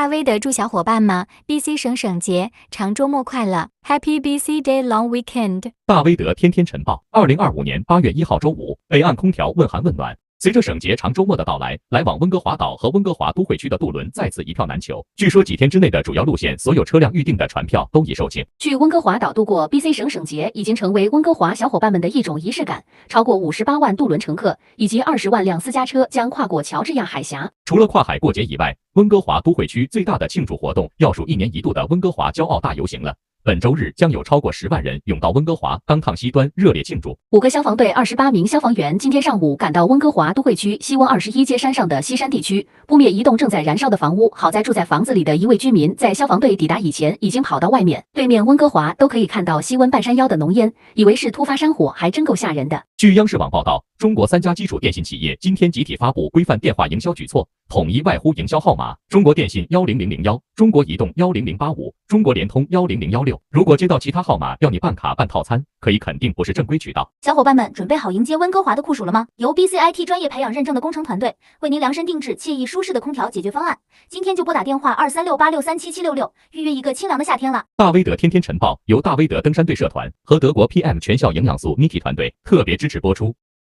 大 V 的祝小伙伴们 BC 省节长周末快乐 ，Happy BC Day Long Weekend！ 大 V 的天天晨报，2025年8月1号周五，北岸空调问寒问暖。随着省节长周末的到来，来往温哥华岛和温哥华都会区的渡轮再次一票难求。据说几天之内的主要路线所有车辆预订的船票都已售罄。去温哥华岛度过 BC 省节已经成为温哥华小伙伴们的一种仪式感。超过58万渡轮乘客以及20万辆私家车将跨过乔治亚海峡。除了跨海过节以外，温哥华都会区最大的庆祝活动要数1年1度的温哥华骄傲大游行了。本周日将有超过10万人涌到温哥华当趟西端热烈庆祝。5个消防队28名消防员今天上午赶到温哥华都会区西温21街山上的西山地区，扑灭一栋正在燃烧的房屋。好在住在房子里的一位居民在消防队抵达以前已经跑到外面，对面温哥华都可以看到西温半山腰的浓烟，以为是突发山火，还真够吓人的。据央视网报道，中国3家基础电信企业今天集体发布规范电话营销举措，统一外呼营销号码：中国电信10001，中国移动10085，中国联通10016。如果接到其他号码要你办卡办套餐，可以肯定不是正规渠道。小伙伴们准备好迎接温哥华的酷暑了吗？由 BCIT 专业培养认证的工程团队为您量身定制惬意舒适的空调解决方案。今天就拨打电话2368637766，预约一个清凉的夏天了。大威德天天晨报由大威德登山队社团和德国 PM 全校营养素 Niki 团队特别支持播出。